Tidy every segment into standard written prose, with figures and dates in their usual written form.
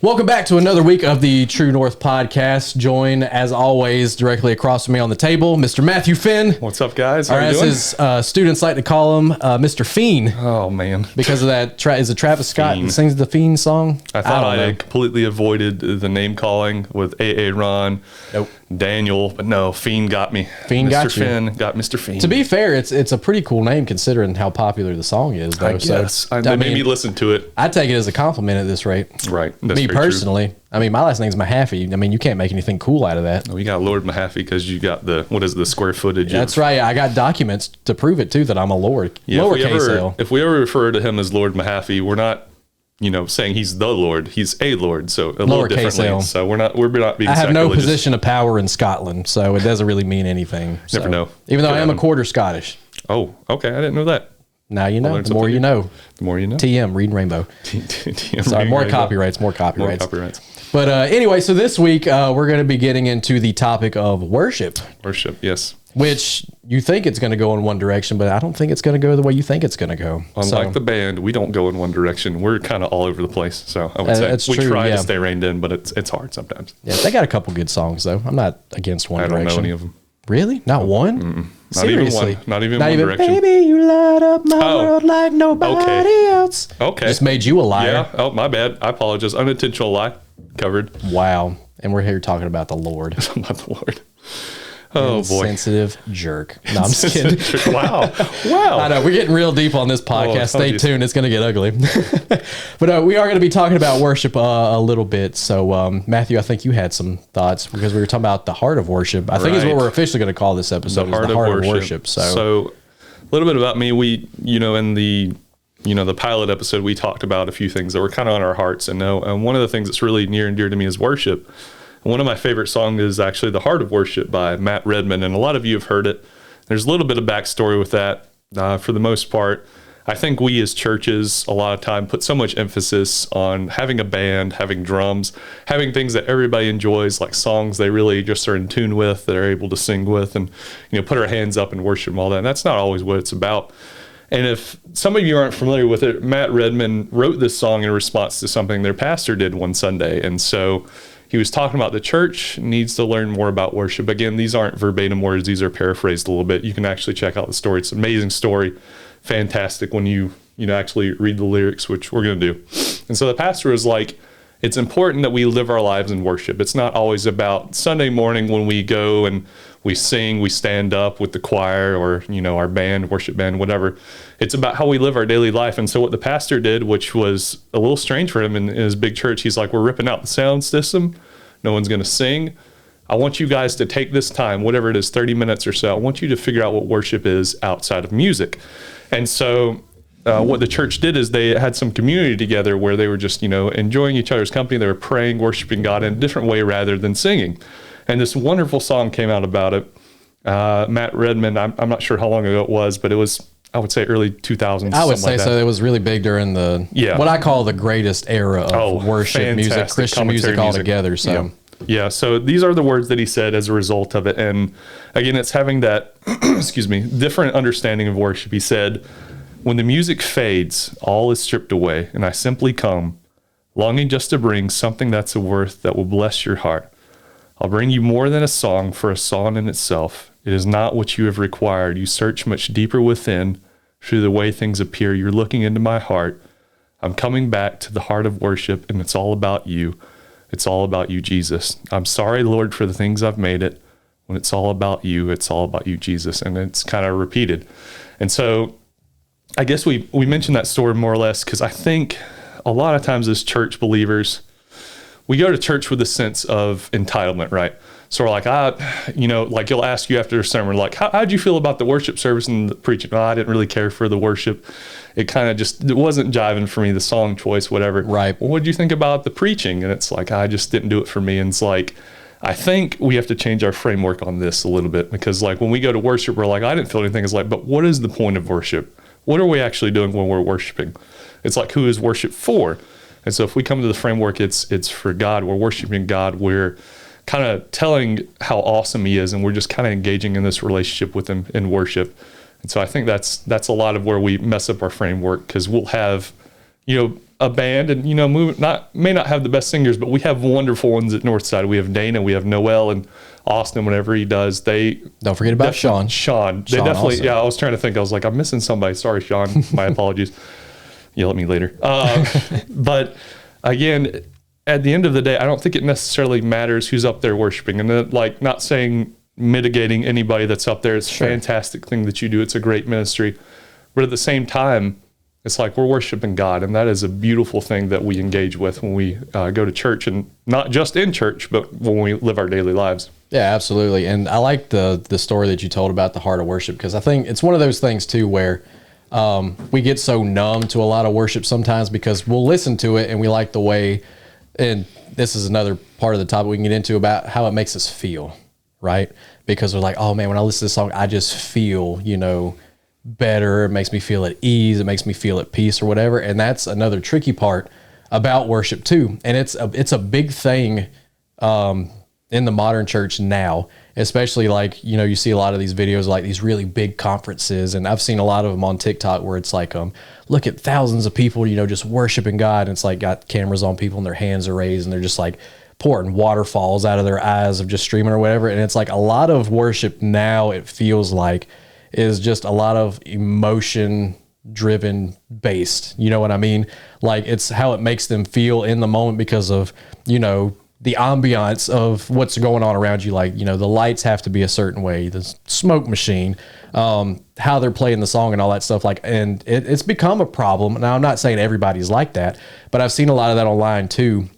Welcome back to another week of the True North podcast. Join, as always, directly across from me on the table, Mr. Matthew Finn. What's up, guys? How are you doing? As students like to call him, Mr. Fiend. Oh, man. Because of that, is it Travis Scott Fiend. that sings the Fiend song? I thought I had completely avoided the name calling with A.A. Ron, Nope. Daniel, but no, Fiend got me. Fiend got you. Mr. Finn got Mr. Fiend. To be fair, it's a pretty cool name considering how popular the song is, though. I guess. They made me listen to it. I take it as a compliment at this rate. Right. That's me personally. True. I mean, my last name's Mahaffey. I mean, you can't make anything cool out of that. We got Lord Mahaffey because you got the square footage. That's right. I got documents to prove it, too, that I'm a Lord. Yeah, lowercase L. If we ever refer to him as Lord Mahaffey, we're not, saying he's the Lord. He's a Lord, so a little differently. L. So we're not being I have no position of power in Scotland, so it doesn't really mean anything. So. Never know. Even though I am a quarter Scottish. Oh, okay. I didn't know that. Now you know. The more you know. The more you know. TM, Reading Rainbow. TM, Sorry, more copyrights. More copyrights. But anyway, so this week we're going to be getting into the topic of worship. Worship, yes. Which you think it's going to go in one direction, but I don't think it's going to go the way you think it's going to go. Unlike the band, we don't go in one direction. We're kind of all over the place. So I would say we try to stay reined in, but it's hard sometimes. Yeah, they got a couple good songs, though. I'm not against one direction. I don't know any of them. Really? Not one? Mm-mm. Seriously? Not even one direction. Baby, you light up my world like nobody else. Okay. Just made you a liar. Yeah. Oh, my bad. I apologize. Unintentional lie. Covered. Wow. And we're here talking about the Lord. About the Lord. Oh, boy. Sensitive jerk. No, I'm just kidding. Wow. I know. We're getting real deep on this podcast. Stay tuned. It's going to get ugly. But we are going to be talking about worship a little bit. So, Matthew, I think you had some thoughts because we were talking about the heart of worship. I think is what we're officially going to call this episode. The heart of worship. So, a little bit about me. We, in the pilot episode, we talked about a few things that were kind of on our hearts. And one of the things that's really near and dear to me is worship. One of my favorite songs is actually The Heart of Worship by Matt Redman, and a lot of you have heard it. There's a little bit of backstory with that. For the most part, I think we as churches a lot of time put so much emphasis on having a band, having drums, having things that everybody enjoys, like songs they really just are in tune with, that are able to sing with, and put our hands up and worship and all that. And that's not always what it's about. And if some of you aren't familiar with it, Matt Redman wrote this song in response to something their pastor did one Sunday. And so he was talking about the church needs to learn more about worship. Again, these aren't verbatim words. These are paraphrased a little bit. You can actually check out the story. It's an amazing story. Fantastic when you actually read the lyrics, which we're going to do. And so the pastor was like, it's important that we live our lives in worship. It's not always about Sunday morning when we go and we sing, we stand up with the choir or, our band, worship band, whatever. It's about how we live our daily life. And so what the pastor did, which was a little strange for him in his big church, he's like, we're ripping out the sound system. No one's going to sing. I want you guys to take this time, whatever it is, 30 minutes or so. I want you to figure out what worship is outside of music. And so what the church did is they had some community together where they were just, enjoying each other's company. They were praying, worshiping God in a different way rather than singing. And this wonderful song came out about it. Matt Redman, I'm not sure how long ago it was, but it was, I would say, early 2000s. I would say so. It was really big during what I call the greatest era of worship music, Christian music altogether. So. Yeah, so these are the words that he said as a result of it. And again, it's having that, different understanding of worship. He said, when the music fades, all is stripped away, and I simply come, longing just to bring something that's of worth that will bless your heart. I'll bring you more than a song, for a song in itself. It is not what you have required. You search much deeper within through the way things appear. You're looking into my heart. I'm coming back to the heart of worship, and it's all about you. It's all about you, Jesus. I'm sorry, Lord, for the things I've made it. When it's all about you, it's all about you, Jesus. And it's kind of repeated. And so I guess we mentioned that story more or less because I think a lot of times as church believers, we go to church with a sense of entitlement, right? So we're like, like you'll ask you after a sermon, like, how'd you feel about the worship service and the preaching? Oh, I didn't really care for the worship. It kind of it wasn't jiving for me, the song choice, whatever. Right. Well, what did you think about the preaching? And it's like, I just didn't do it for me. And it's like, I think we have to change our framework on this a little bit because like when we go to worship, we're like, I didn't feel anything. It's like, but what is the point of worship? What are we actually doing when we're worshiping? It's like, who is worship for? And so if we come to the framework, it's for God. We're worshiping God. We're kind of telling how awesome he is, and we're just kind of engaging in this relationship with him in worship. And so I think that's a lot of where we mess up our framework because we'll have, a band, and may not have the best singers, but we have wonderful ones at Northside. We have Dana, we have Noel, and Austin. Whenever he does, they don't forget about Sean. They definitely also. Yeah, I was trying to think. I was like, I'm missing somebody. Sorry, Sean. My apologies. Yell at me later. But again, at the end of the day, I don't think it necessarily matters who's up there worshiping, and like not saying mitigating anybody that's up there. It's a fantastic thing that you do. It's a great ministry, but at the same time, it's like we're worshiping God, and that is a beautiful thing that we engage with when we go to church, and not just in church, but when we live our daily lives. Yeah, absolutely. And I like the story that you told about the heart of worship, because I think it's one of those things too where we get so numb to a lot of worship sometimes because we'll listen to it and we like the way, and this is another part of the topic we can get into about how it makes us feel, right? Because we're like, oh man, when I listen to this song, I just feel, better. It makes me feel at ease. It makes me feel at peace or whatever. And that's another tricky part about worship too. And it's a big thing in the modern church now, especially like, you see a lot of these videos, like these really big conferences. And I've seen a lot of them on TikTok where it's like, look at thousands of people, just worshiping God. And it's like got cameras on people and their hands are raised and they're just like pouring waterfalls out of their eyes of just streaming or whatever. And it's like a lot of worship now, it feels like, is just a lot of emotion driven based. You know what I mean? Like it's how it makes them feel in the moment because of, the ambiance of what's going on around you. Like, the lights have to be a certain way, the smoke machine, how they're playing the song and all that stuff. Like, and it's become a problem. Now I'm not saying everybody's like that, but I've seen a lot of that online too.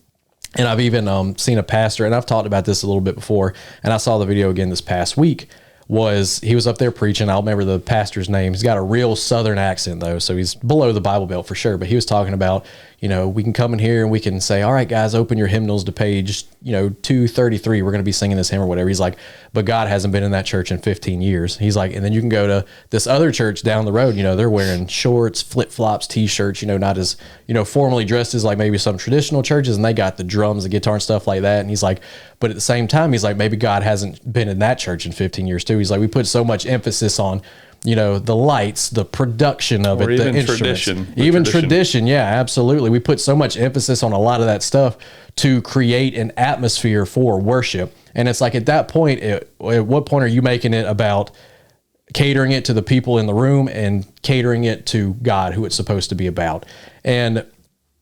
And I've even seen a pastor, and I've talked about this a little bit before, and I saw the video again this past week, he was up there preaching. I don't remember the pastor's name. He's got a real Southern accent though, so he's below the Bible Belt for sure. But he was talking about, we can come in here and we can say, all right, guys, open your hymnals to page, 233. We're going to be singing this hymn or whatever. He's like, but God hasn't been in that church in 15 years. He's like, and then you can go to this other church down the road. They're wearing shorts, flip flops, t-shirts. Not as formally dressed as like maybe some traditional churches, and they got the drums, the guitar, and stuff like that. And he's like, but at the same time, he's like, maybe God hasn't been in that church in 15 years too. He's like, we put so much emphasis on, the lights, the production of it, the instruments, even tradition. Yeah, absolutely. We put so much emphasis on a lot of that stuff to create an atmosphere for worship. And it's like, at that point, at what point are you making it about catering it to the people in the room and catering it to God, who it's supposed to be about? And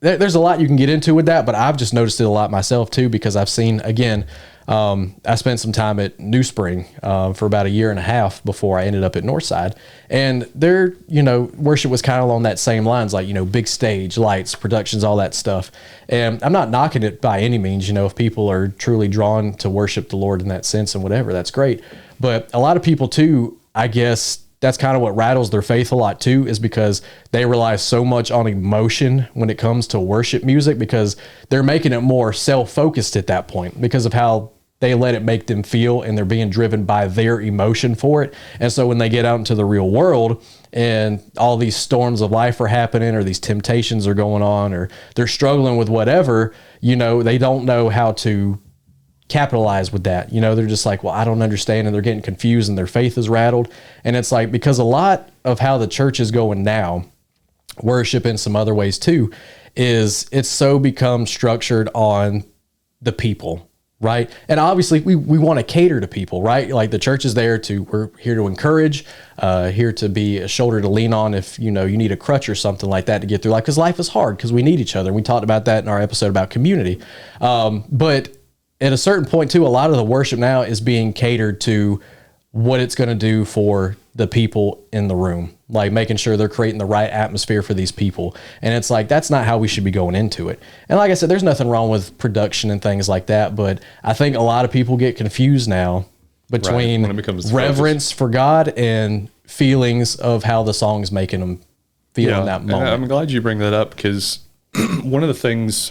there's a lot you can get into with that, but I've just noticed it a lot myself too, because I've seen, again, I spent some time at New Spring for about a year and a half before I ended up at Northside. And their, worship was kind of along that same lines, like, big stage, lights, productions, all that stuff. And I'm not knocking it by any means. If people are truly drawn to worship the Lord in that sense and whatever, that's great. But a lot of people too, I guess, that's kind of what rattles their faith a lot too, is because they rely so much on emotion when it comes to worship music, because they're making it more self-focused at that point because of how they let it make them feel, and they're being driven by their emotion for it. And so when they get out into the real world and all these storms of life are happening, or these temptations are going on, or they're struggling with whatever, they don't know how to capitalize with that. They're just like, well, I don't understand. And they're getting confused and their faith is rattled. And it's like, because a lot of how the church is going now, worship in some other ways too, is it's so become structured on the people, right? And obviously we want to cater to people, right? Like the church is we're here to encourage, here to be a shoulder to lean on if, you need a crutch or something like that to get through life, because life is hard, because we need each other. We talked about that in our episode about community. But at a certain point too, a lot of the worship now is being catered to what it's going to do for the people in the room, like making sure they're creating the right atmosphere for these people. And it's like, that's not how we should be going into it. And like I said, there's nothing wrong with production and things like that, but I think a lot of people get confused now between reverence for God and feelings of how the song's making them feel in that moment. I'm glad you bring that up, because one of the things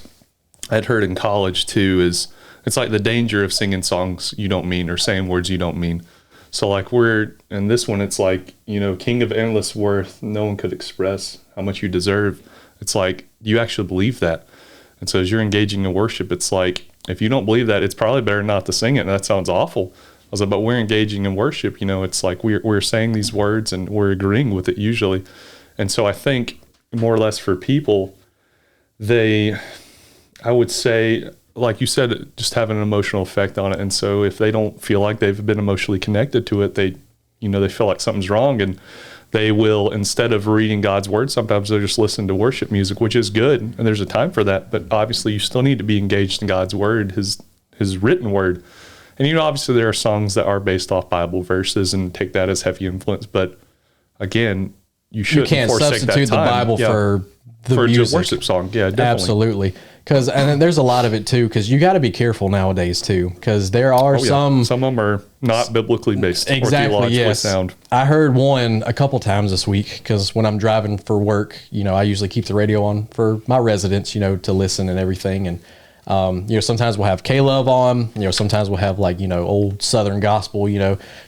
I'd heard in college too is it's like the danger of singing songs you don't mean, or saying words you don't mean. So like in this one, it's like, King of endless worth, no one could express how much you deserve. It's like, you actually believe that. And so as you're engaging in worship, it's like, if you don't believe that, it's probably better not to sing it. And that sounds awful. I was like, but we're engaging in worship, it's like we're saying these words and we're agreeing with it usually. And so I think more or less for people, I would say, like you said, just have an emotional effect on it. And so if they don't feel like they've been emotionally connected to it, they feel like something's wrong, and they will, instead of reading God's word, sometimes they'll just listen to worship music, which is good. And there's a time for that. But obviously you still need to be engaged in God's word, his written word. And, obviously there are songs that are based off Bible verses and take that as heavy influence. But again, you can't substitute the Bible for the music. A worship song. Yeah, definitely. Absolutely. And then there's a lot of it too, because you got to be careful nowadays too, because there are some of them are not biblically based or theologically sound. I heard one a couple times this week, because when I'm driving for work, I usually keep the radio on for my residents, to listen and everything. And sometimes we'll have K-Love on, sometimes we'll have old Southern gospel,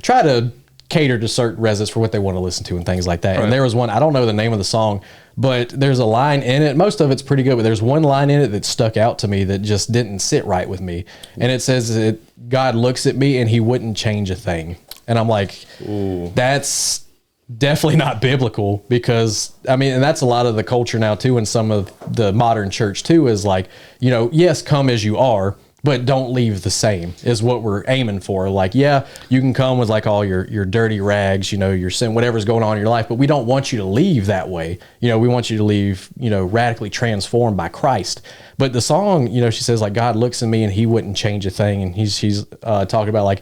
try to cater to certain residents for what they want to listen to and things like that. Right. And there was one, I don't know the name of the song, but there's a line in it. Most of it's pretty good, but there's one line in it that stuck out to me that just didn't sit right with me. And it says that God looks at me and he wouldn't change a thing. And I'm like, ooh, that's definitely not biblical, because and that's a lot of the culture now too. And some of the modern church too is like, yes, come as you are, but don't leave the same, is what we're aiming for. Like, yeah, you can come with like all your dirty rags, your sin, whatever's going on in your life, but we don't want you to leave that way. We want you to leave, radically transformed by Christ. But the song, she says like, God looks at me and he wouldn't change a thing. And she's talking about like,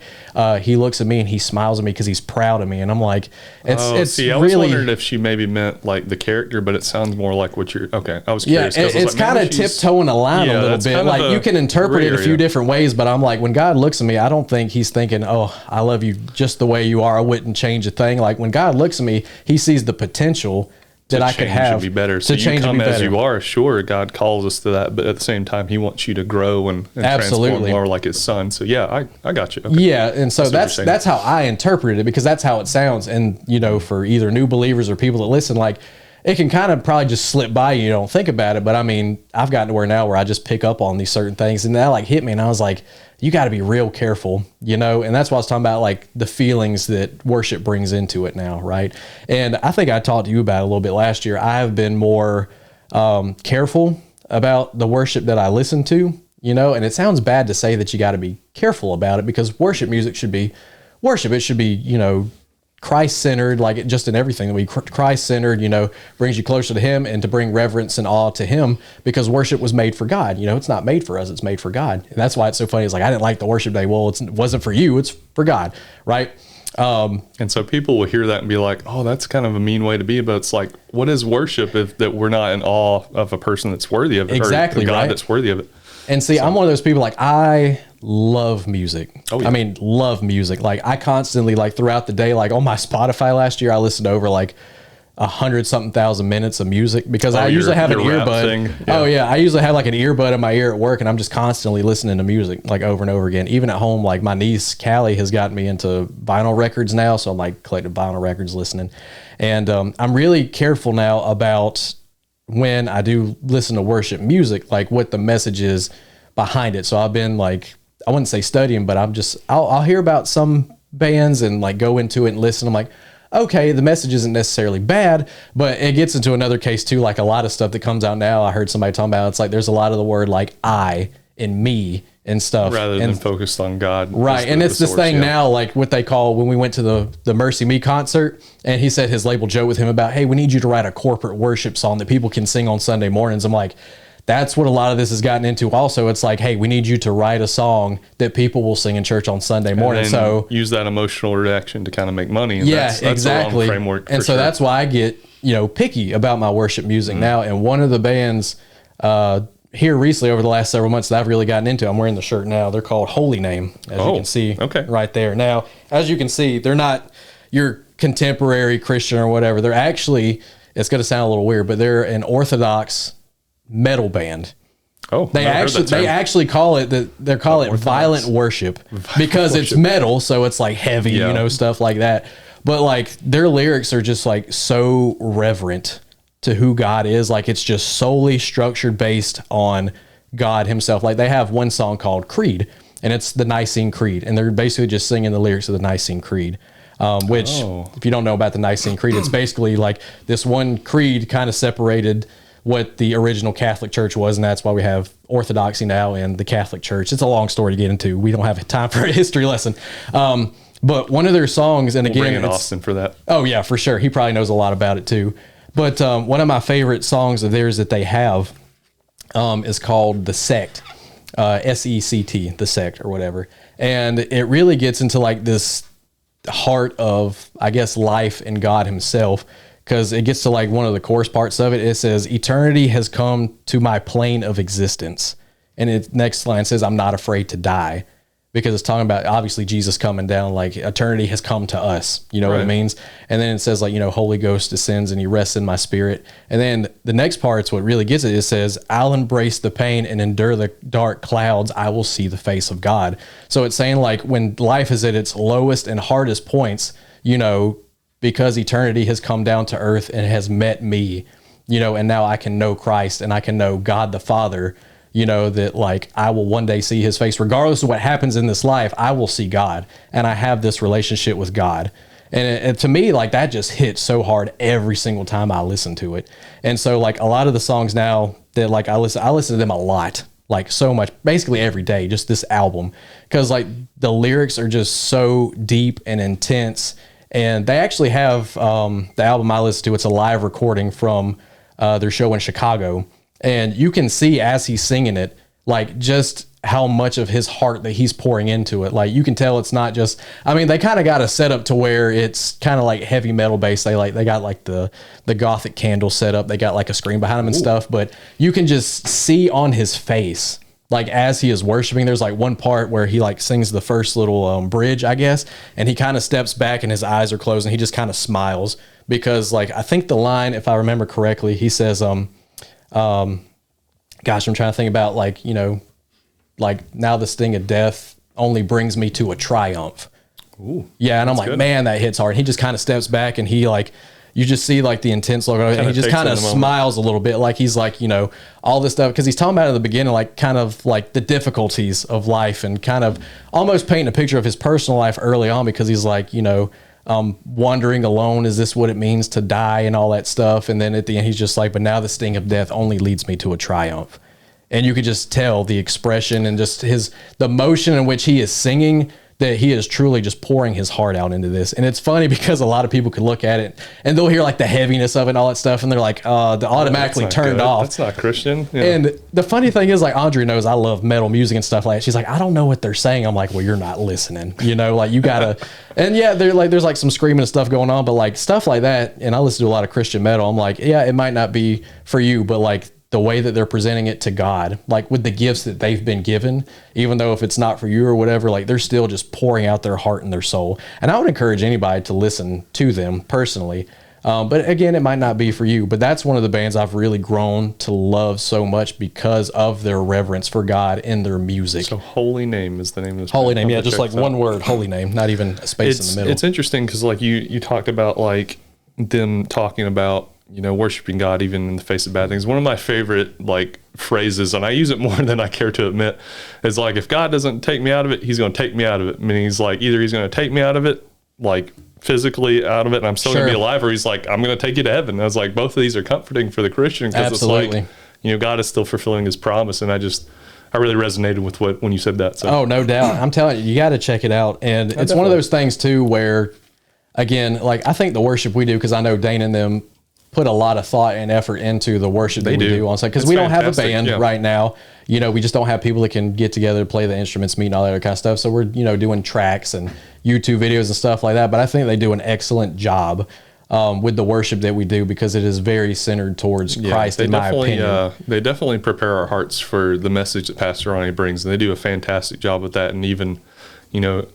he looks at me and he smiles at me because he's proud of me. And I'm like, I was wondering if she maybe meant like the character, but it sounds more like what you're, okay. I was curious. Yeah, it's like, kind of tiptoeing a line a little bit. Like you can interpret it a few different ways, but I'm like, when God looks at me, I don't think he's thinking, oh, I love you just the way you are, I wouldn't change a thing. Like when God looks at me, he sees the potential that I could have to be better. So you come as you are, sure, God calls us to that, but at the same time, he wants you to grow and transform more like his son. So yeah, I got you. Okay. Yeah, and so that's how I interpreted it, because that's how it sounds. And for either new believers or people that listen, like it can kind of probably just slip by you don't think about it. But I've gotten to where now where I just pick up on these certain things, and that like hit me, and I was like, you got to be real careful, and that's why I was talking about like the feelings that worship brings into it now, right? And I think I talked to you about it a little bit last year. I have been more careful about the worship that I listen to, and it sounds bad to say that you got to be careful about it, because worship music should be worship. It should be, Christ-centered, like it just in everything that we Christ-centered, brings you closer to him and to bring reverence and awe to him, because worship was made for God. It's not made for us, it's made for God. And that's why it's so funny. It's like, I didn't like the worship day. Well, it wasn't for you, it's for God, right? And so people will hear that and be like, oh, that's kind of a mean way to be. But it's like, what is worship if that we're not in awe of a person that's worthy of it, exactly, or God right? that's worthy of it? And see, I'm one of those people, like, I love music. Oh, yeah. Love music. Like, I constantly, like, throughout the day, like, on my Spotify last year, I listened to over, like, 100-something thousand minutes of music, because I usually have an earbud. Yeah. Oh, yeah. I usually have, like, an earbud in my ear at work, and I'm just constantly listening to music, like, over and over again. Even at home, like, my niece, Callie, has gotten me into vinyl records now, so I'm, like, collecting vinyl records, listening. And I'm really careful now about when I do listen to worship music, like what the message is behind it. So I've been like, I wouldn't say studying, but I'll hear about some bands and like go into it and listen. I'm like, okay, the message isn't necessarily bad, but it gets into another case too. Like a lot of stuff that comes out now, I heard somebody talking about, it's like, there's a lot of the word like I and me and stuff, rather than focused on God. Right. And it's this thing now, like what they call, when we went to the Mercy Me concert, and he said his label joked with him about, hey, we need you to write a corporate worship song that people can sing on Sunday mornings. I'm like, that's what a lot of this has gotten into also. It's like, hey, we need you to write a song that people will sing in church on Sunday morning. So use that emotional reaction to kind of make money. And that's exactly. The wrong framework. And so that's why I get, picky about my worship music now. And one of the bands, here recently over the last several months that I've really gotten into, I'm wearing the shirt now. They're called Holy Name, as you can see right there. Now, as you can see, they're not your contemporary Christian or whatever. They're actually, it's going to sound a little weird, but they're an Orthodox metal band. Oh, they actually call it violent worship, because it's metal, so it's like heavy, stuff like that. But like their lyrics are just like so reverent to who God is. Like it's just solely structured based on God himself. Like they have one song called Creed, and it's the Nicene Creed, and they're basically just singing the lyrics of the Nicene Creed. Which if you don't know about the Nicene Creed, it's basically like this one creed kind of separated what the original Catholic Church was, and that's why we have Orthodoxy now and the Catholic Church. It's a long story to get into. We don't have time for a history lesson. But one of their songs, and again, bring in Austin for that. Oh yeah, for sure. He probably knows a lot about it too. But one of my favorite songs of theirs that they have is called "The Sect," S-E-C-T, the Sect or whatever, and it really gets into like this heart of, I guess, life and God Himself. Because it gets to like one of the chorus parts of it. It says, "Eternity has come to my plane of existence." And its next line says, "I'm not afraid to die." Because it's talking about obviously Jesus coming down, like eternity has come to us. You know what it means? And then it says like, Holy Ghost descends and He rests in my spirit. And then the next part's what really gets it. It says, "I'll embrace the pain and endure the dark clouds. I will see the face of God." So it's saying like when life is at its lowest and hardest points, because eternity has come down to earth and has met me, and now I can know Christ and I can know God the Father, that like I will one day see His face. Regardless of what happens in this life, I will see God and I have this relationship with God. And to me, like that just hits so hard every single time I listen to it. And so like a lot of the songs now that like I listen to them a lot, like so much, basically every day, just this album, because like the lyrics are just so deep and intense. And they actually have the album I listen to. It's a live recording from their show in Chicago. And you can see as he's singing it, like just how much of his heart that he's pouring into it. Like you can tell it's not just, they kind of got a setup to where it's kind of like heavy metal based. They got like the Gothic candle set up. They got like a screen behind him and stuff. But you can just see on his face, like as he is worshiping, there's like one part where he like sings the first little bridge, I guess, and he kind of steps back and his eyes are closed and he just kind of smiles because like I think the line, if I remember correctly, he says, gosh, I'm trying to think about like, like now the sting of death only brings me to a triumph. Ooh, yeah, and I'm like, good. Man, that hits hard. And he just kind of steps back and he like, you just see like the intense look, and he just kind of smiles a little bit, like he's like, all this stuff, because he's talking about in the beginning, like kind of like the difficulties of life and kind of almost painting a picture of his personal life early on, because he's like, wandering alone, is this what it means to die and all that stuff? And then at the end, he's just like, but now the sting of death only leads me to a triumph. And you could just tell the expression and just the motion in which he is singing, that he is truly just pouring his heart out into this. And it's funny because a lot of people could look at it and they'll hear like the heaviness of it and all that stuff. And they're like, automatically turned off. That's not Christian. Yeah. And the funny thing is, like, Andrea knows I love metal music and stuff like that. She's like, I don't know what they're saying. I'm like, well, you're not listening, like you gotta, and yeah, there's like some screaming and stuff going on, but like stuff like that. And I listen to a lot of Christian metal. I'm like, yeah, it might not be for you, but like the way that they're presenting it to God, like with the gifts that they've been given, even though if it's not for you or whatever, like they're still just pouring out their heart and their soul. And I would encourage anybody to listen to them personally. But again, it might not be for you, but that's one of the bands I've really grown to love so much because of their reverence for God in their music. So Holy Name is the name of this Holy Name, yeah, just like one word, Holy Name, not even a space in the middle. It's interesting because like you talked about like them talking about, worshiping God even in the face of bad things. One of my favorite like phrases, and I use it more than I care to admit, is like, if God doesn't take me out of it, He's going to take me out of it. Meaning He's like, either He's going to take me out of it, like physically out of it, and I'm still going to be alive, or He's like, I'm going to take you to heaven. And I was like, both of these are comforting for the Christian, because it's like, God is still fulfilling His promise. And I really resonated with when you said that. So. Oh, no doubt. I'm telling you, you got to check it out. And it's one of those things too, where again, like I think the worship we do, because I know Dane and them put a lot of thought and effort into the worship that we do on site, because we don't have a band right now. We just don't have people that can get together, play the instruments, meet, and all that other kind of stuff. So we're, doing tracks and YouTube videos and stuff like that. But I think they do an excellent job with the worship that we do, because it is very centered towards Christ, in my opinion. They definitely prepare our hearts for the message that Pastor Ronnie brings, and they do a fantastic job with that. And even,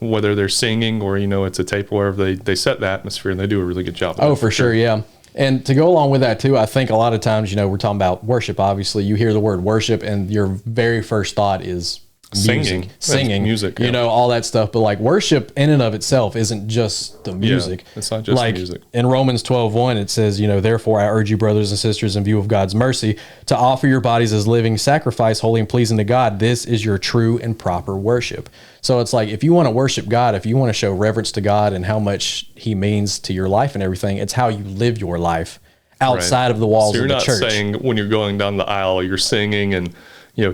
whether they're singing or, it's a tape or wherever, they set the atmosphere, and they do a really good job. Oh, for sure, yeah. And to go along with that too, I think a lot of times, we're talking about worship. Obviously, you hear the word worship and your very first thought is music, singing, music, all that stuff. But like worship in and of itself isn't just the music. Yeah, it's not just like music. In Romans 12:1, it says, therefore I urge you, brothers and sisters, in view of God's mercy, to offer your bodies as living sacrifice, holy and pleasing to God. This is your true and proper worship. So it's like, if you want to worship God, if you want to show reverence to God and how much He means to your life and everything, it's how you live your life outside of the walls so you're of the not church. saying when you're going down the aisle, you're singing and,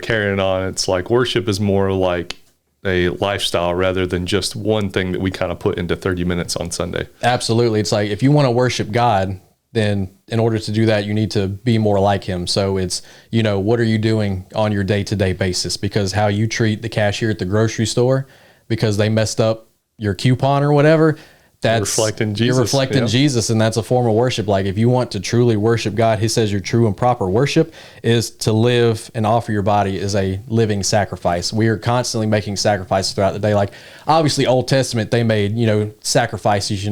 carrying on. It's like worship is more like a lifestyle rather than just one thing that we kind of put into 30 minutes on Sunday. Absolutely. It's like if you want to worship God, then in order to do that, you need to be more like him. So it's, what are you doing on your day-to-day basis? Because how you treat the cashier at the grocery store because they messed up your coupon or whatever, that's reflecting Jesus. You're reflecting Jesus, and that's a form of worship. Like if you want to truly worship God, he says your true and proper worship is to live and offer your body as a living sacrifice. We are constantly making sacrifices throughout the day. Like obviously Old Testament, they made, sacrifices,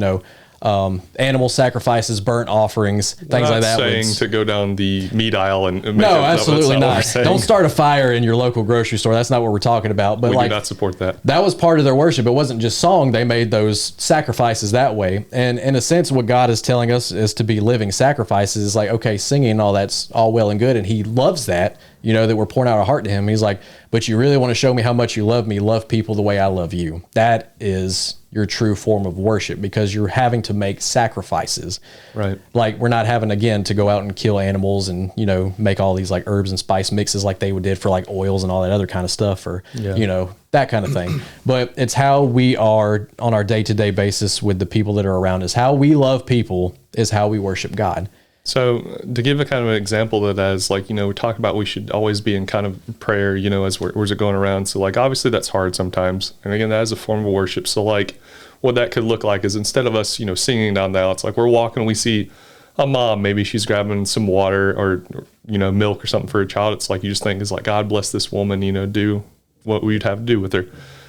animal sacrifices, burnt offerings, things like that. Saying to go down the meat aisle and make no, up, absolutely not. Don't start a fire in your local grocery store. That's not what we're talking about. But we do not support that. That was part of their worship. It wasn't just song. They made those sacrifices that way. And in a sense, what God is telling us is to be living sacrifices. Is like, okay, singing and all that's all well and good, and he loves that. That we're pouring out our heart to him. He's like, but you really want to show me how much you love me, love people the way I love you. That is your true form of worship because you're having to make sacrifices. Right. Like we're not having, again, to go out and kill animals and, make all these like herbs and spice mixes like they did for like oils and all that other kind of stuff or, that kind of thing. But it's how we are on our day-to-day basis with the people that are around us. How we love people is how we worship God. So to give a kind of an example of that is like, we talk about we should always be in kind of prayer, as we're going around. So like, obviously that's hard sometimes. And again, that is a form of worship. So like what that could look like is instead of us, singing down the aisle, it's like we're walking, we see a mom, maybe she's grabbing some water or, milk or something for a child. It's like, you just think it's like, God bless this woman, do what we'd have to do with her.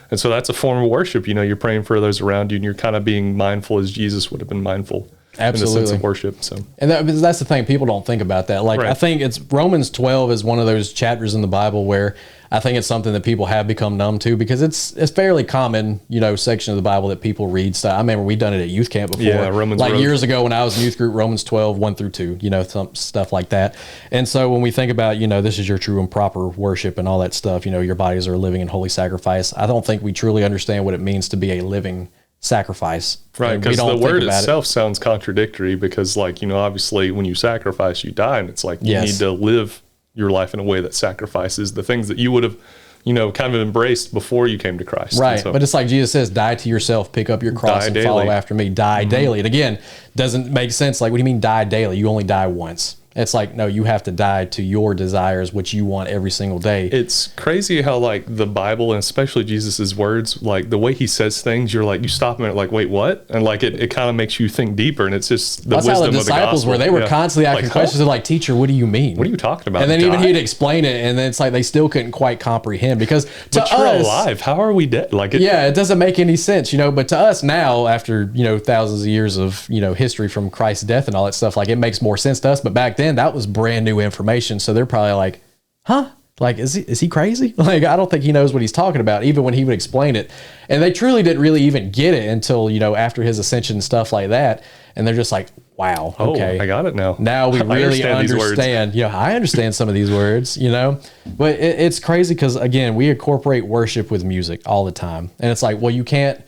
And so that's a form of worship. You're praying for those around you and you're kind of being mindful as Jesus would have been mindful. Absolutely. In the sense of worship. So, and that's the thing. People don't think about that. Like, right. I think it's Romans 12 is one of those chapters in the Bible where I think it's something that people have become numb to because it's fairly common, section of the Bible that people read stuff. I remember we'd done it at youth camp before. Yeah, Romans like years ago when I was in youth group, Romans 12, 1-2, some stuff like that. And so when we think about, this is your true and proper worship and all that stuff, your bodies are living in holy sacrifice. I don't think we truly understand what it means to be a living sacrifice. Right, because the word itself sounds contradictory because like, obviously when you sacrifice, you die. And it's like you need to live your life in a way that sacrifices the things that you would have, kind of embraced before you came to Christ. Right, but it's like Jesus says, die to yourself, pick up your cross and daily. Follow after me. Die daily. And again, doesn't make sense. Like, what do you mean die daily? You only die once. It's like, no, you have to die to your desires, which you want every single day. It's crazy how like the Bible and especially Jesus's words, like the way he says things, you're like, you stop and like, wait, what? And like, it kind of makes you think deeper. And it's just the wisdom of the gospel. That's how the disciples were. They were constantly asking questions. They're like, teacher, what do you mean? What are you talking about? And then even he'd explain it. And then it's like, they still couldn't quite comprehend because to but you're alive. How are we dead? Like, it doesn't make any sense, but to us now after, thousands of years of, history from Christ's death and all that stuff, like it makes more sense to us. But back then that was brand new information, so they're probably like, huh, like is he crazy? Like I don't think he knows what he's talking about even when he would explain it. And they truly didn't really even get it until after his ascension and stuff like that, and they're just like, wow, okay, I got it now we really understand. I understand some of these words, but it's crazy because again, we incorporate worship with music all the time, and it's like, well, you can't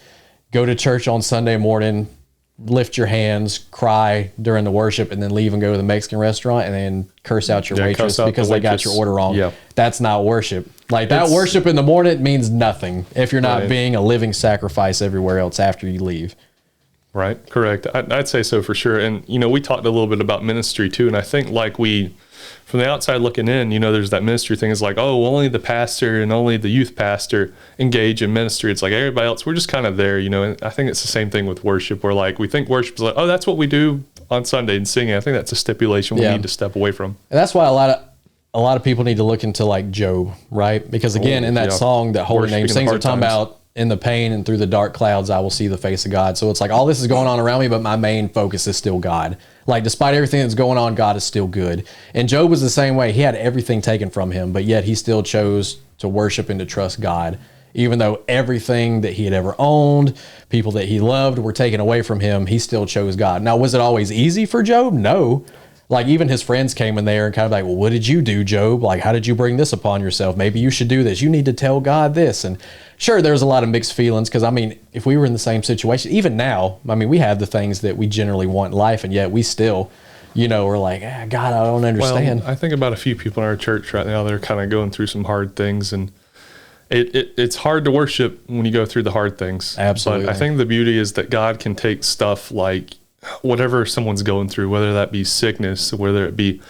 go to church on Sunday morning, lift your hands, cry during the worship, and then leave and go to the Mexican restaurant and then curse out your waitress because they got your order wrong. Yeah. That's not worship. Like that worship in the morning means nothing if you're not being a living sacrifice everywhere else after you leave. Right. Correct. I'd say so for sure. And, we talked a little bit about ministry too. And I think like from the outside looking in, there's that ministry thing is like, oh, only the pastor and only the youth pastor engage in ministry. It's like everybody else, we're just kind of there, and I think it's the same thing with worship where like we think worship is like, oh, that's what we do on Sunday and singing. I think that's a stipulation we need to step away from. And that's why a lot of people need to look into like Job, right? Because again, in that song that Holy Name sings, they're talking about in the pain and through the dark clouds, I will see the face of God. So it's like all this is going on around me, but my main focus is still God. Like despite everything that's going on, God is still good. And Job was the same way. He had everything taken from him, but yet he still chose to worship and to trust God. Even though everything that he had ever owned, people that he loved were taken away from him, he still chose God. Now, was it always easy for Job? No. Like even his friends came in there and kind of like, well, what did you do, Job? Like, how did you bring this upon yourself? Maybe you should do this. You need to tell God this. And sure, there's a lot of mixed feelings because, I mean, if we were in the same situation, even now, I mean, we have the things that we generally want in life, and yet we still we're like, God, I don't understand. Well, I think about a few people in our church right now that are kind of going through some hard things, and it's hard to worship when you go through the hard things. Absolutely. But I think the beauty is that God can take stuff like whatever someone's going through, whether that be sickness, whether it be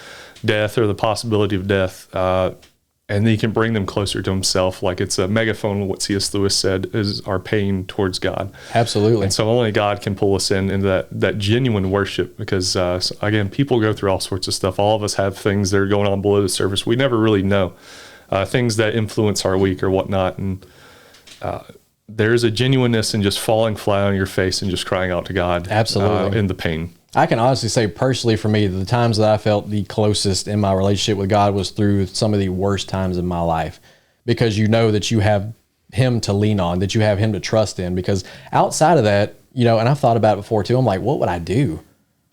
death or the possibility of death, and he can bring them closer to himself. Like it's a megaphone. What C.S. Lewis said is our pain towards God. Absolutely. And so only God can pull us into that genuine worship, because again, people go through all sorts of stuff. All of us have things that are going on below the surface. We never really know things that influence our week or whatnot. And there's a genuineness in just falling flat on your face and just crying out to God. Absolutely. In the pain. I can honestly say personally for me, the times that I felt the closest in my relationship with God was through some of the worst times in my life, because you know that you have him to lean on, that you have him to trust in. Because outside of that, and I've thought about it before too, I'm like, what would I do,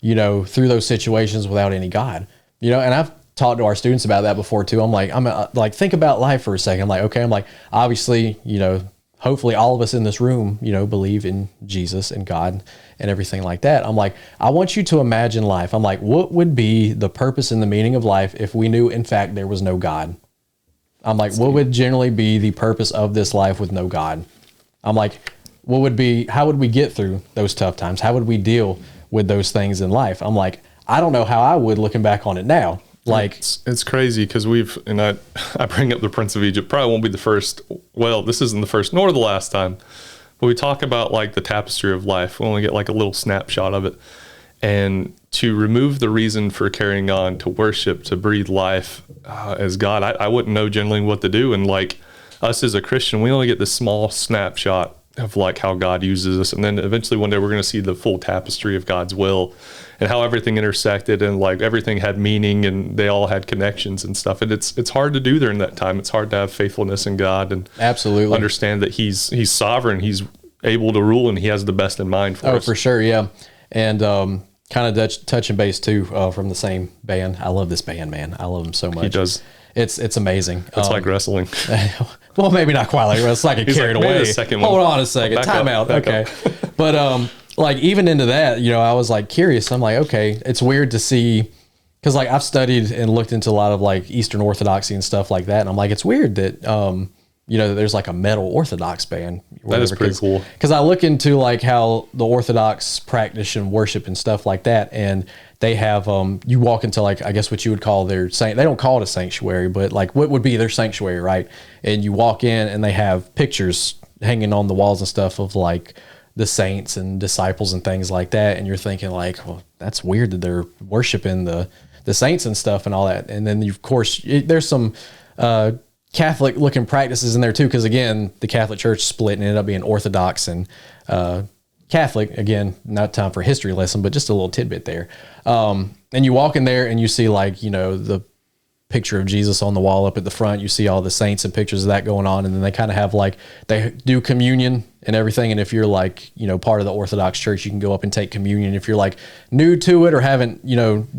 through those situations without any God, and I've talked to our students about that before too. I'm like, think about life for a second. I'm like, okay, obviously, hopefully all of us in this room, believe in Jesus and God and everything like that. I'm like, I want you to imagine life. I'm like, what would be the purpose and the meaning of life if we knew, in fact, there was no God? I'm like, what would generally be the purpose of this life with no God? I'm like, how would we get through those tough times? How would we deal with those things in life? I'm like, I don't know how I would, looking back on it now. Like, it's crazy because I bring up the Prince of Egypt. Probably won't be the first. Well, this isn't the first nor the last time, but we talk about like the tapestry of life. We only get like a little snapshot of it, and to remove the reason for carrying on, to worship, to breathe life as God, I wouldn't know generally what to do. And like us as a Christian, we only get this small snapshot of like how God uses us, and then eventually one day we're going to see the full tapestry of God's will and how everything intersected and like everything had meaning and they all had connections and stuff. And it's hard to do during that time. It's hard to have faithfulness in God and absolutely understand that he's sovereign, he's able to rule, and he has the best in mind for us. For sure. Yeah. And kind of touching base too, from the same band. I love this band, man. I love them so much. He does. It's amazing. It's like wrestling. Well, maybe not quite like it's like carried away. Hold on a second. Time out. Okay. But like even into that, I was like curious. I'm like, okay, it's weird to see, because like I've studied and looked into a lot of like Eastern Orthodoxy and stuff like that, and I'm like, it's weird that there's like a metal Orthodox band. That is pretty cool. Because I look into like how the Orthodox practice and worship and stuff like that, and they have you walk into like, I guess what you would call their they don't call it a sanctuary, but like what would be their sanctuary, right? And you walk in and they have pictures hanging on the walls and stuff of like the saints and disciples and things like that, and you're thinking like, well, that's weird that they're worshiping the saints and stuff and all that. And then of course there's some Catholic looking practices in there too, because again, the Catholic Church split and ended up being Orthodox and Catholic. Again, not time for a history lesson, but just a little tidbit there. And you walk in there and you see like, the picture of Jesus on the wall up at the front. You see all the saints and pictures of that going on. And then they kind of have like, they do communion and everything. And if you're like, part of the Orthodox Church, you can go up and take communion. If you're like new to it or haven't,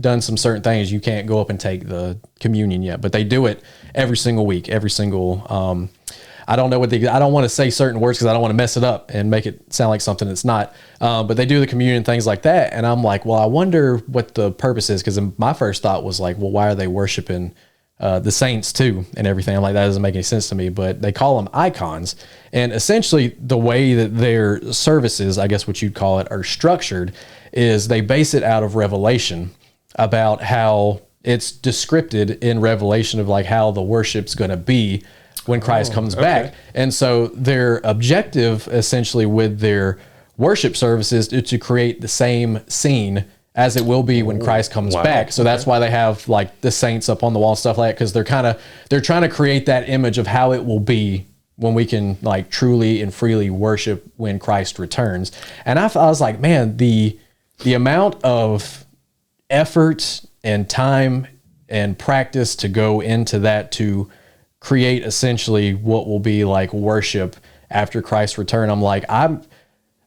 done some certain things, you can't go up and take the communion yet, but they do it every single week, every single, I don't know I don't want to say certain words because I don't want to mess it up and make it sound like something it's not. But they do the communion, things like that. And I'm like, well, I wonder what the purpose is. Because my first thought was like, well, why are they worshiping the saints too and everything? I'm like, that doesn't make any sense to me. But they call them icons. And essentially the way that their services, I guess what you'd call it, are structured is they base it out of Revelation about how it's descripted in Revelation of like how the worship's going to be when Christ comes back. And so their objective essentially with their worship services is to create the same scene as it will be when Christ comes back. So that's why they have like the saints up on the wall and stuff like that, because they're trying to create that image of how it will be when we can like truly and freely worship when Christ returns. And I was like, man, the amount of effort and time and practice to go into that to create essentially what will be like worship after Christ's return. I'm like, I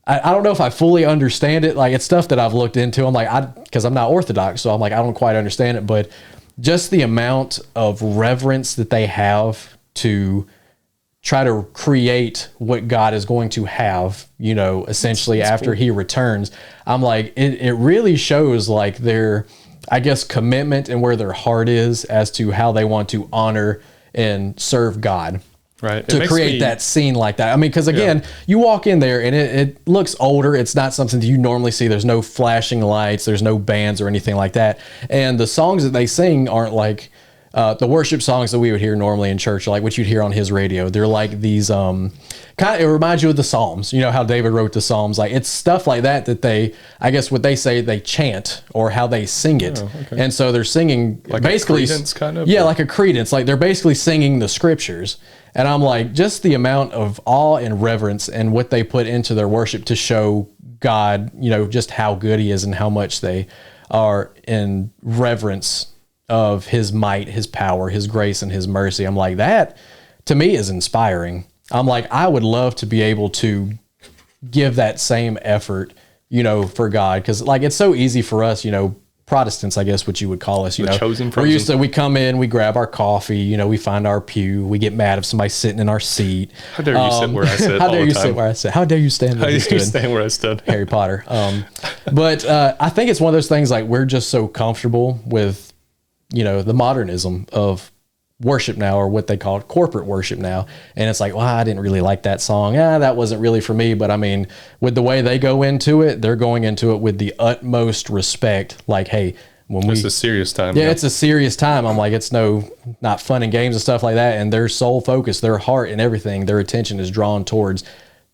don't know if I fully understand it. Like it's stuff that I've looked into. I'm like, because I'm not Orthodox, so I'm like, I don't quite understand it, but just the amount of reverence that they have to try to create what God is going to have, essentially that's after cool. He returns. I'm like, it really shows like I guess, commitment and where their heart is as to how they want to honor and serve God. Right. To create that scene like that. I mean, because again, you walk in there and it looks older. It's not something that you normally see. There's no flashing lights. There's no bands or anything like that. And the songs that they sing aren't like the worship songs that we would hear normally in church, like what you'd hear on his radio. They're like these kind of, it reminds you of the Psalms. You know how David wrote the Psalms. Like it's stuff like that they, I guess what they say, they chant or how they sing it. Oh, okay. And so they're singing like basically, a credence kind of? Yeah, like a credence. Like they're basically singing the scriptures. And I'm like, just the amount of awe and reverence and what they put into their worship to show God, you know, just how good he is and how much they are in reverence of his might, his power, his grace, and his mercy. I'm like, that to me is inspiring. I'm like, I would love to be able to give that same effort, you know, for God. Cause like, it's so easy for us, you know, Protestants, I guess what you would call us, you know, we're used to, we come in, we grab our coffee, you know, we find our pew, we get mad if somebody's sitting in our seat. How dare you sit where I sit? How dare you sit where I sit? How dare you stand where you stood? Stand where I stood? Harry Potter. But I think it's one of those things like we're just so comfortable with, you know, the modernism of worship now, or what they call it, corporate worship now. And it's like, well, I didn't really like that song. That wasn't really for me. But I mean, with the way they go into it, they're going into it with the utmost respect. Like, hey, it's a serious time. Yeah, it's a serious time. I'm like, it's not fun and games and stuff like that. And their sole focus, their heart and everything, their attention is drawn towards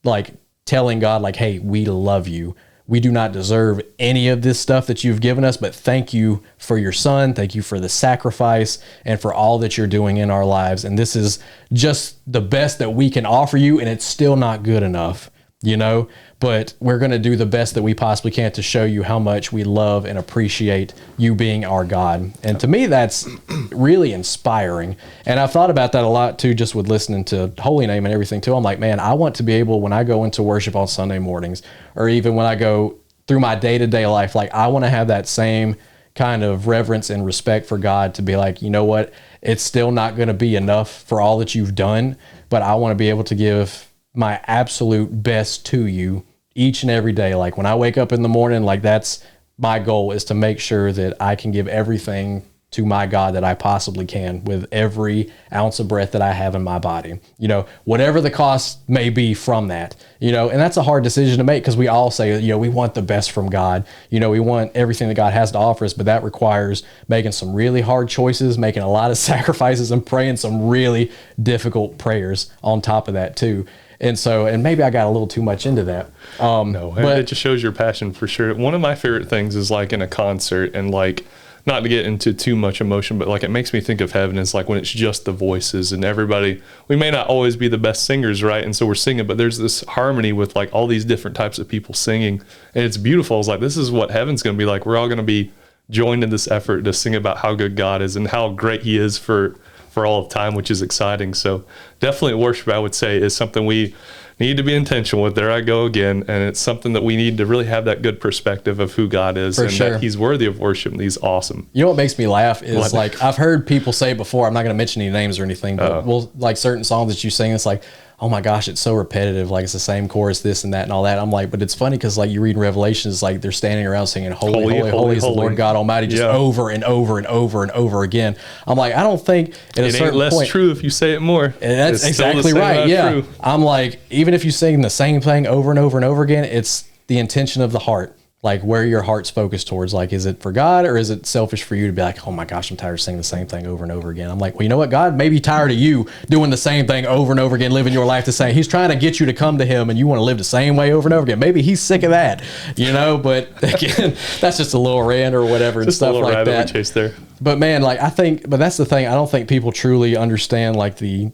like telling God, like, hey, we love you. We do not deserve any of this stuff that you've given us, but thank you for your son. Thank you for the sacrifice and for all that you're doing in our lives. And this is just the best that we can offer you. And it's still not good enough, you know, but we're going to do the best that we possibly can to show you how much we love and appreciate you being our God. And to me, that's really inspiring. And I've thought about that a lot too, just with listening to Holy Name and everything too. I'm like, man, I want to be able, when I go into worship on Sunday mornings, or even when I go through my day-to-day life, like I want to have that same kind of reverence and respect for God to be like, you know what, it's still not going to be enough for all that you've done, but I want to be able to give my absolute best to you each and every day. Like when I wake up in the morning, like that's my goal, is to make sure that I can give everything to my God that I possibly can with every ounce of breath that I have in my body, you know, whatever the cost may be from that, you know. And that's a hard decision to make, because we all say, you know, we want the best from God, you know, we want everything that God has to offer us, but that requires making some really hard choices, making a lot of sacrifices, and praying some really difficult prayers on top of that too. And so, and maybe I got a little too much into that. No, but it just shows your passion for sure. One of my favorite things is like in a concert, and like, not to get into too much emotion, but like it makes me think of heaven. It's like when it's just the voices and everybody, we may not always be the best singers, right? And so we're singing, but there's this harmony with like all these different types of people singing. And it's beautiful. It's like, this is what heaven's going to be like. We're all going to be joined in this effort to sing about how good God is and how great he is for all of time, which is exciting. So definitely worship, I would say, is something we need to be intentional with. There I go again. And it's something that we need to really have that good perspective of who God is, and that he's worthy of worship, and he's awesome. You know what makes me laugh is like, I've heard people say before, I'm not going to mention any names or anything, but well, like certain songs that you sing, it's like, oh my gosh, it's so repetitive. Like it's the same chorus, this and that and all that. I'm like, but it's funny because like you read in Revelations, like they're standing around singing, holy, holy, holy is the Lord God Almighty, just over and over and over and over again. I'm like, I don't think at a certain point. It ain't less true if you say it more. That's exactly right. Yeah. True. I'm like, even if you sing the same thing over and over and over again, it's the intention of the heart. Like where your heart's focused towards, like, is it for God or is it selfish for you to be like, oh my gosh, I'm tired of singing the same thing over and over again. I'm like, well, you know what? God may be tired of you doing the same thing over and over again, living your life the same. He's trying to get you to come to him and you want to live the same way over and over again. Maybe he's sick of that, you know, but again, that's just a little rant or whatever and stuff like that. Chase there. But man, like I think, but that's the thing. I don't think people truly understand like the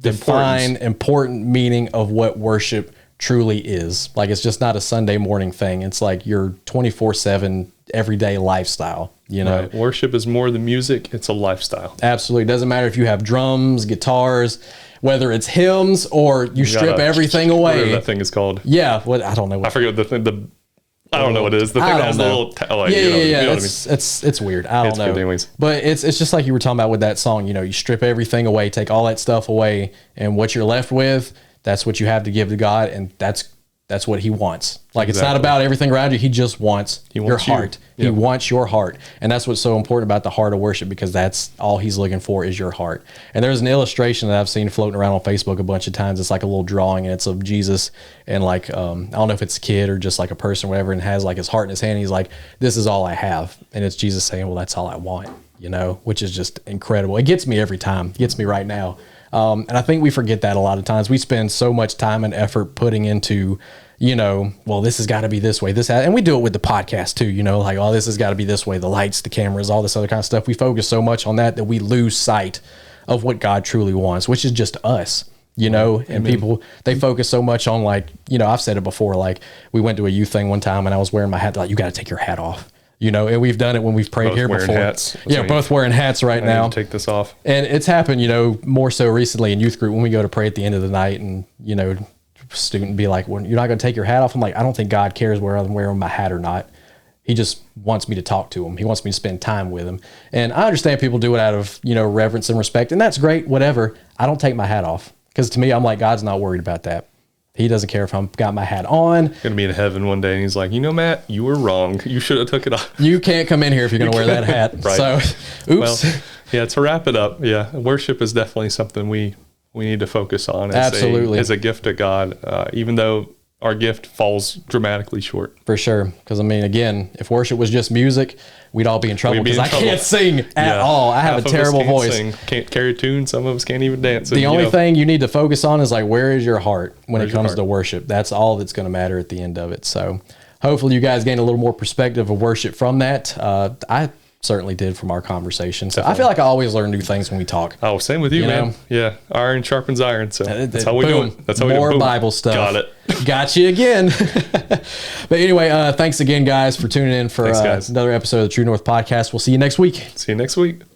important meaning of what worship truly is. Like it's just not a Sunday morning thing. It's like your 24/7 everyday lifestyle, you know. Right. Worship is more than music, it's a lifestyle. Absolutely. Doesn't matter if you have drums, guitars, whether it's hymns or you strip everything away. Whatever that thing is called. Yeah, I don't know what I forget the thing, I don't know what it is. The thing that has the little it's weird. I don't know. Anyways. But it's just like you were talking about with that song, you know, you strip everything away, take all that stuff away, and what you're left with, that's what you have to give to God, and that's That's what he wants. Like, it's not about everything around you. He just wants your heart. He wants your heart. And that's what's so important about the heart of worship, because that's all he's looking for is your heart. And there's an illustration that I've seen floating around on Facebook a bunch of times. It's like a little drawing, and it's of Jesus and like, I don't know if it's a kid or just like a person or whatever, and has like his heart in his hand. He's like, this is all I have. And it's Jesus saying, well, that's all I want, you know, which is just incredible. It gets me every time. It gets me right now. And I think we forget that a lot of times. We spend so much time and effort putting into, you know, well, this has got to be this way. And we do it with the podcast too, you know, like, oh, this has got to be this way. The lights, the cameras, all this other kind of stuff. We focus so much on that we lose sight of what God truly wants, which is just us, you know. And people, they focus so much on, like, you know, I've said it before, like, we went to a youth thing one time and I was wearing my hat, like, you got to take your hat off. You know, and we've done it when we've prayed both here before. Hats. Yeah, both wearing hats right now. Take this off. And it's happened, you know, more so recently in youth group when we go to pray at the end of the night, and, you know, student be like, well, you're not going to take your hat off. I'm like, I don't think God cares whether I'm wearing my hat or not. He just wants me to talk to him. He wants me to spend time with him. And I understand people do it out of, you know, reverence and respect, and that's great, whatever. I don't take my hat off, because to me, I'm like, God's not worried about that. He doesn't care if I've got my hat on. Gonna be in heaven one day, and he's like, you know, Matt, you were wrong. You should have took it off. You can't come in here if you're going to wear that hat. Right. So, oops. Well, yeah, to wrap it up, yeah, worship is definitely something we need to focus on as a gift to God, even though our gift falls dramatically short. For sure. Because, I mean, again, if worship was just music, we'd all be in trouble, because I can't sing at all. I have a terrible voice. Can't carry a tune. Some of us can't even dance. The only thing you need to focus on is, like, where is your heart when it comes to worship? That's all that's going to matter at the end of it. So hopefully you guys gain a little more perspective of worship from that. I certainly did from our conversation. So I feel like I always learn new things when we talk. Oh, same with you, man. Know? Yeah. Iron sharpens iron. So that's how we do it. That's how we do it. More Bible stuff. Got it. Got you again. But anyway, thanks again, guys, for tuning in for another episode of the True North Podcast. We'll see you next week. See you next week.